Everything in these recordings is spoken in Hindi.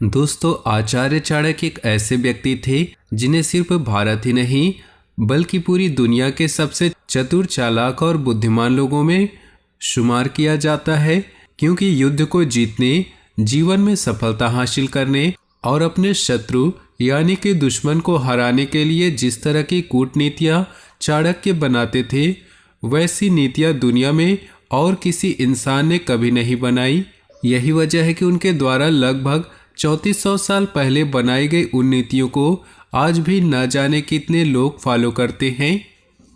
दोस्तों, आचार्य चाणक्य एक ऐसे व्यक्ति थे जिन्हें सिर्फ भारत ही नहीं बल्कि पूरी दुनिया के सबसे चतुर, चालाक और बुद्धिमान लोगों में शुमार किया जाता है। क्योंकि युद्ध को जीतने, जीवन में सफलता हासिल करने और अपने शत्रु यानी कि दुश्मन को हराने के लिए जिस तरह की कूटनीतियाँ चाणक्य बनाते थे, वैसी नीतियाँ दुनिया में और किसी इंसान ने कभी नहीं बनाई। यही वजह है कि उनके द्वारा लगभग 3400 साल पहले बनाई गई उन नीतियों को आज भी न जाने कितने लोग फॉलो करते हैं।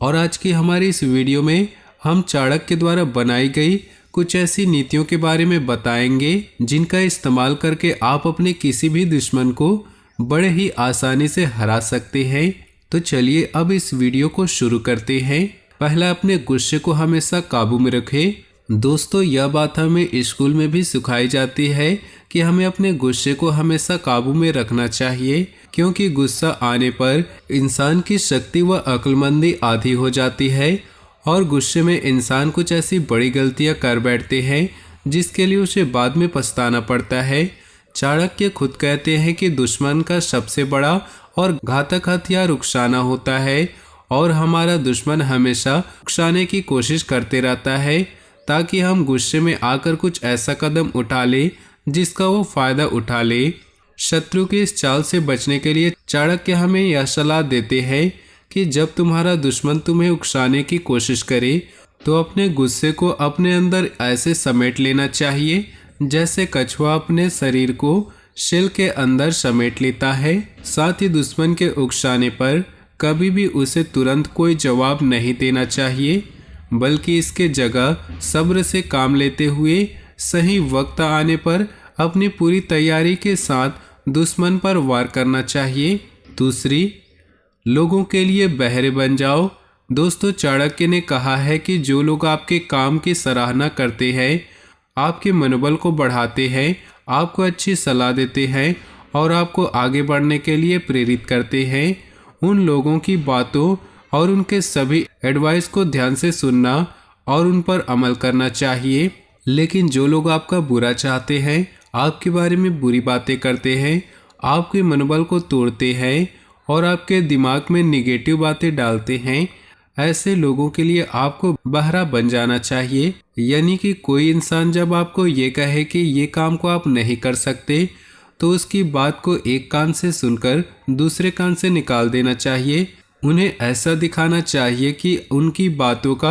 और आज की हमारी इस वीडियो में हम चाणक्य द्वारा बनाई गई कुछ ऐसी नीतियों के बारे में बताएंगे जिनका इस्तेमाल करके आप अपने किसी भी दुश्मन को बड़े ही आसानी से हरा सकते हैं। तो चलिए अब इस वीडियो को शुरू करते हैं। पहला, अपने गुस्से को हमेशा काबू में रखें। दोस्तों, यह बात हमें स्कूल में भी सिखाई जाती है कि हमें अपने गुस्से को हमेशा काबू में रखना चाहिए, क्योंकि गुस्सा आने पर इंसान की शक्ति व अक्लमंदी आधी हो जाती है और गुस्से में इंसान कुछ ऐसी बड़ी गलतियां कर बैठते हैं जिसके लिए उसे बाद में पछताना पड़ता है। चाणक्य खुद कहते हैं कि दुश्मन का सबसे बड़ा और घातक हथियार उकसाना होता है और हमारा दुश्मन हमेशा उकसाने की कोशिश करते रहता है ताकि हम गुस्से में आकर कुछ ऐसा कदम उठा ले जिसका वो फायदा उठा ले। शत्रु की इस चाल से बचने के लिए चाणक्य हमें यह सलाह देते हैं कि जब तुम्हारा दुश्मन तुम्हें उकसाने की कोशिश करे तो अपने गुस्से को अपने अंदर ऐसे समेट लेना चाहिए जैसे कछुआ अपने शरीर को शेल के अंदर समेट लेता है। साथ ही दुश्मन के उकसाने पर कभी भी उसे तुरंत कोई जवाब नहीं देना चाहिए, बल्कि इसके जगह सब्र से काम लेते हुए सही वक्त आने पर अपनी पूरी तैयारी के साथ दुश्मन पर वार करना चाहिए। दूसरी, लोगों के लिए बहरे बन जाओ। दोस्तों, चाणक्य ने कहा है कि जो लोग आपके काम की सराहना करते हैं, आपके मनोबल को बढ़ाते हैं, आपको अच्छी सलाह देते हैं और आपको आगे बढ़ने के लिए प्रेरित करते हैं, उन लोगों की बातों और उनके सभी एडवाइस को ध्यान से सुनना और उन पर अमल करना चाहिए। लेकिन जो लोग आपका बुरा चाहते हैं, आपके बारे में बुरी बातें करते हैं, आपके मनोबल को तोड़ते हैं और आपके दिमाग में निगेटिव बातें डालते हैं, ऐसे लोगों के लिए आपको बहरा बन जाना चाहिए। यानी कि कोई इंसान जब आपको ये कहे कि ये काम को आप नहीं कर सकते, तो उसकी बात को एक कान से सुनकर दूसरे कान से निकाल देना चाहिए। उन्हें ऐसा दिखाना चाहिए कि उनकी बातों का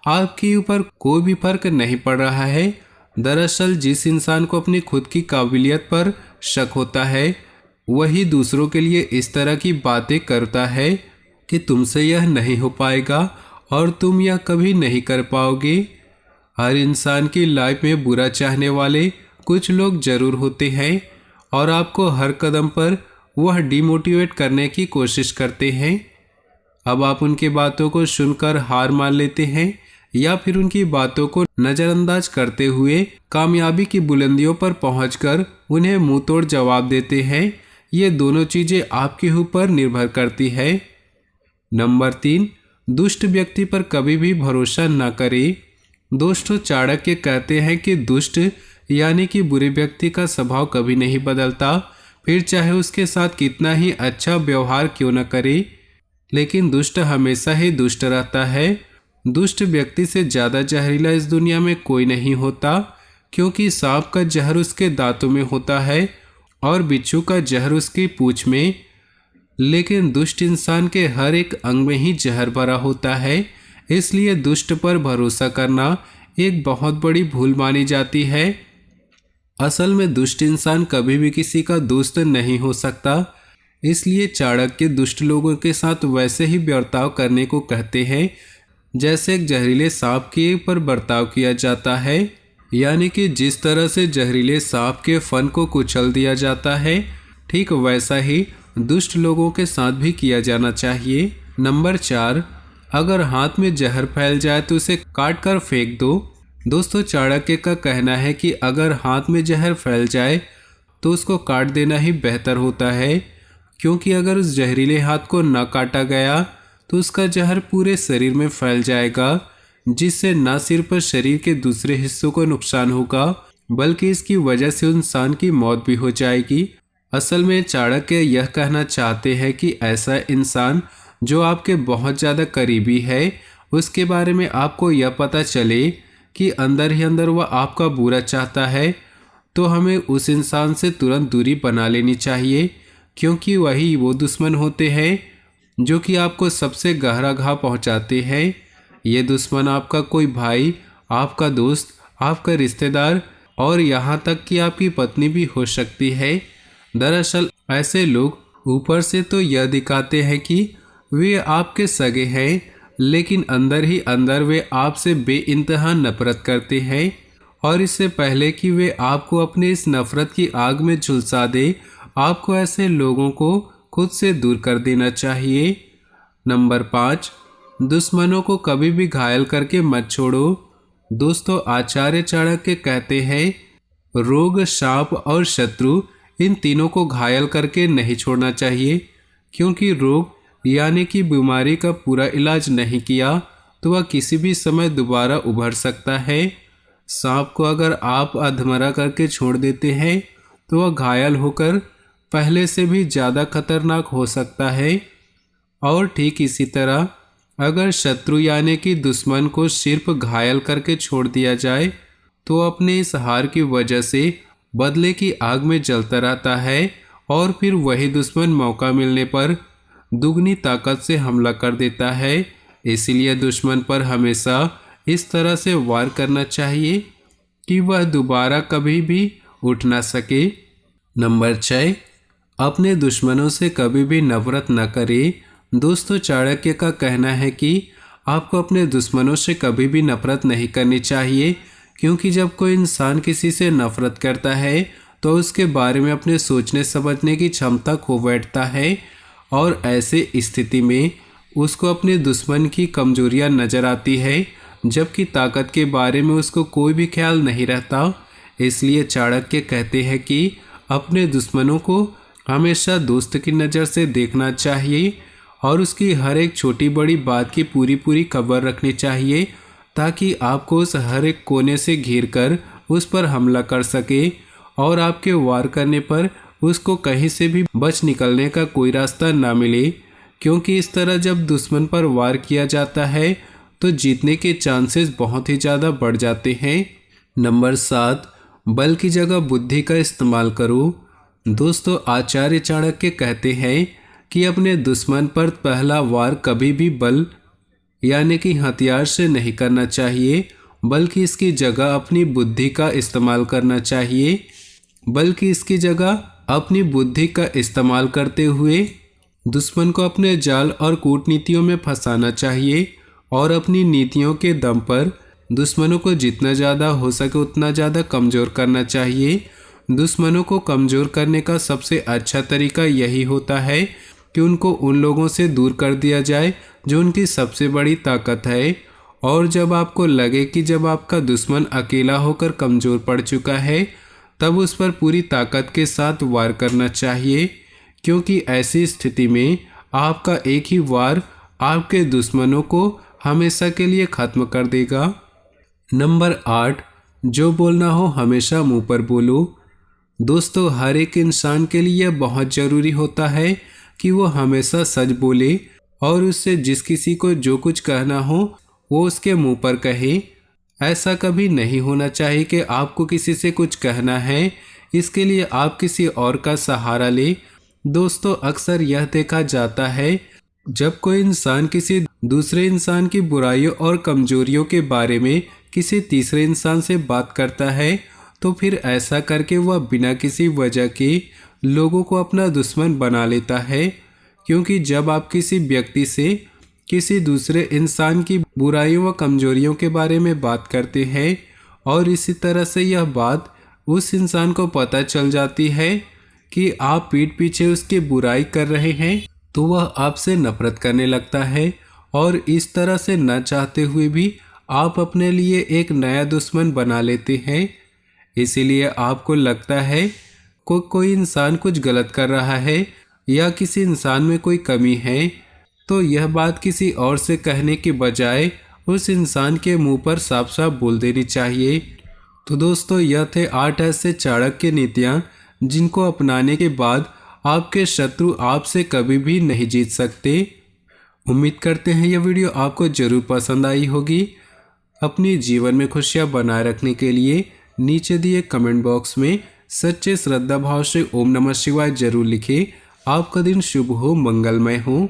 आपके ऊपर कोई भी फर्क नहीं पड़ रहा है। दरअसल जिस इंसान को अपनी खुद की काबिलियत पर शक होता है, वही दूसरों के लिए इस तरह की बातें करता है कि तुमसे यह नहीं हो पाएगा और तुम यह कभी नहीं कर पाओगे। हर इंसान की लाइफ में बुरा चाहने वाले कुछ लोग जरूर होते हैं और आपको हर कदम पर वह डिमोटिवेट करने की कोशिश करते हैं। अब आप उनकी बातों को सुनकर हार मान लेते हैं या फिर उनकी बातों को नज़रअंदाज करते हुए कामयाबी की बुलंदियों पर पहुंचकर उन्हें मुंह तोड़ जवाब देते हैं। ये दोनों चीज़ें आपके ऊपर निर्भर करती है। नंबर 3, दुष्ट व्यक्ति पर कभी भी भरोसा न करें। दोस्तों, चाणक्य कहते हैं कि दुष्ट यानी कि बुरे व्यक्ति का स्वभाव कभी नहीं बदलता, फिर चाहे उसके साथ कितना ही अच्छा व्यवहार क्यों न करे, लेकिन दुष्ट हमेशा ही दुष्ट रहता है। दुष्ट व्यक्ति से ज़्यादा जहरीला इस दुनिया में कोई नहीं होता, क्योंकि सांप का जहर उसके दांतों में होता है और बिच्छू का जहर उसकी पूंछ में, लेकिन दुष्ट इंसान के हर एक अंग में ही जहर भरा होता है। इसलिए दुष्ट पर भरोसा करना एक बहुत बड़ी भूल मानी जाती है। असल में दुष्ट इंसान कभी भी किसी का दोस्त नहीं हो सकता। इसलिए चाणक्य दुष्ट लोगों के साथ वैसे ही बर्ताव करने को कहते हैं जैसे एक जहरीले सांप के पर बर्ताव किया जाता है। यानी कि जिस तरह से जहरीले सांप के फन को कुचल दिया जाता है, ठीक वैसा ही दुष्ट लोगों के साथ भी किया जाना चाहिए। नंबर 4, अगर हाथ में जहर फैल जाए तो उसे काट कर फेंक दो। दोस्तों, चाणक्य का कहना है कि अगर हाथ में जहर फैल जाए तो उसको काट देना ही बेहतर होता है, क्योंकि अगर उस जहरीले हाथ को न काटा गया तो उसका जहर पूरे शरीर में फैल जाएगा, जिससे न सिर्फ शरीर के दूसरे हिस्सों को नुकसान होगा बल्कि इसकी वजह से इंसान की मौत भी हो जाएगी। असल में चाणक्य यह कहना चाहते हैं कि ऐसा इंसान जो आपके बहुत ज़्यादा करीबी है, उसके बारे में आपको यह पता चले कि अंदर ही अंदर वह आपका बुरा चाहता है, तो हमें उस इंसान से तुरंत दूरी बना लेनी चाहिए, क्योंकि वही वो दुश्मन होते हैं जो कि आपको सबसे गहरा घाव पहुंचाते हैं। ये दुश्मन आपका कोई भाई, आपका दोस्त, आपका रिश्तेदार और यहाँ तक कि आपकी पत्नी भी हो सकती है। दरअसल ऐसे लोग ऊपर से तो यह दिखाते हैं कि वे आपके सगे हैं, लेकिन अंदर ही अंदर वे आपसे बेइंतहा नफरत करते हैं। और इससे पहले कि वे आपको अपने इस नफरत की आग में झुलसा दे, आपको ऐसे लोगों को खुद से दूर कर देना चाहिए। नंबर 5, दुश्मनों को कभी भी घायल करके मत छोड़ो। दोस्तों, आचार्य चाणक्य कहते हैं, रोग, शाप और शत्रु, इन तीनों को घायल करके नहीं छोड़ना चाहिए, क्योंकि रोग यानी कि बीमारी का पूरा इलाज नहीं किया तो वह किसी भी समय दोबारा उभर सकता है। सांप को अगर आप अधमरा करके छोड़ देते हैं तो वह घायल होकर पहले से भी ज़्यादा खतरनाक हो सकता है। और ठीक इसी तरह अगर शत्रु यानी कि दुश्मन को सिर्फ घायल करके छोड़ दिया जाए तो अपने इस हार की वजह से बदले की आग में जलता रहता है और फिर वही दुश्मन मौका मिलने पर दुगनी ताकत से हमला कर देता है। इसलिए दुश्मन पर हमेशा इस तरह से वार करना चाहिए कि वह दोबारा कभी भी उठ ना सके। नंबर 6, अपने दुश्मनों से कभी भी नफरत न करें। दोस्तों, चाणक्य का कहना है कि आपको अपने दुश्मनों से कभी भी नफरत नहीं करनी चाहिए, क्योंकि जब कोई इंसान किसी से नफरत करता है तो उसके बारे में अपने सोचने समझने की क्षमता खो बैठता है और ऐसे स्थिति में उसको अपने दुश्मन की कमजोरियां नजर आती है, जबकि ताकत के बारे में उसको कोई भी ख्याल नहीं रहता। इसलिए चाणक्य कहते हैं कि अपने दुश्मनों को हमेशा दोस्त की नज़र से देखना चाहिए और उसकी हर एक छोटी बड़ी बात की पूरी पूरी खबर रखनी चाहिए, ताकि आपको उस हर एक कोने से घेर कर उस पर हमला कर सके और आपके वार करने पर उसको कहीं से भी बच निकलने का कोई रास्ता ना मिले। क्योंकि इस तरह जब दुश्मन पर वार किया जाता है तो जीतने के चांसेस बहुत ही ज़्यादा बढ़ जाते हैं। नंबर 7, बल की जगह बुद्धि का इस्तेमाल करो। दोस्तों, आचार्य चाणक्य कहते हैं कि अपने दुश्मन पर पहला वार कभी भी बल यानी कि हथियार से नहीं करना चाहिए, बल्कि इसकी जगह अपनी बुद्धि का इस्तेमाल करना चाहिए। बल्कि इसकी जगह अपनी बुद्धि का इस्तेमाल करते हुए दुश्मन को अपने जाल और कूटनीतियों में फंसाना चाहिए और अपनी नीतियों के दम पर दुश्मनों को जितना ज़्यादा हो सके उतना ज़्यादा कमज़ोर करना चाहिए। दुश्मनों को कमज़ोर करने का सबसे अच्छा तरीका यही होता है कि उनको उन लोगों से दूर कर दिया जाए जो उनकी सबसे बड़ी ताकत है। और जब आपको लगे कि जब आपका दुश्मन अकेला होकर कमज़ोर पड़ चुका है, तब उस पर पूरी ताकत के साथ वार करना चाहिए, क्योंकि ऐसी स्थिति में आपका एक ही वार आपके दुश्मनों को हमेशा के लिए ख़त्म कर देगा। नंबर 8, जो बोलना हो हमेशा मुंह पर बोलो। दोस्तों, हर एक इंसान के लिए बहुत ज़रूरी होता है कि वो हमेशा सच बोले और उससे जिस किसी को जो कुछ कहना हो वो उसके मुंह पर कहे। ऐसा कभी नहीं होना चाहिए कि आपको किसी से कुछ कहना है, इसके लिए आप किसी और का सहारा ले। दोस्तों, अक्सर यह देखा जाता है जब कोई इंसान किसी दूसरे इंसान की बुराइयों और कमजोरियों के बारे में किसी तीसरे इंसान से बात करता है, तो फिर ऐसा करके वह बिना किसी वजह के लोगों को अपना दुश्मन बना लेता है। क्योंकि जब आप किसी व्यक्ति से किसी दूसरे इंसान की बुराइयों व कमजोरियों के बारे में बात करते हैं और इसी तरह से यह बात उस इंसान को पता चल जाती है कि आप पीठ पीछे उसकी बुराई कर रहे हैं, तो वह आपसे नफरत करने लगता है और इस तरह से न चाहते हुए भी आप अपने लिए एक नया दुश्मन बना लेते हैं। इसीलिए आपको लगता है कोई इंसान कुछ गलत कर रहा है या किसी इंसान में कोई कमी है, तो यह बात किसी और से कहने के बजाय उस इंसान के मुंह पर साफ साफ बोल देनी चाहिए। तो दोस्तों, यह थे 8 ऐसे चाणक्य नीतियाँ जिनको अपनाने के बाद आपके शत्रु आपसे कभी भी नहीं जीत सकते। उम्मीद करते हैं यह वीडियो आपको जरूर पसंद आई होगी। अपने जीवन में खुशियां बनाए रखने के लिए नीचे दिए कमेंट बॉक्स में सच्चे श्रद्धा भाव से ओम नमः शिवाय जरूर लिखें। आपका दिन शुभ हो, मंगलमय हो।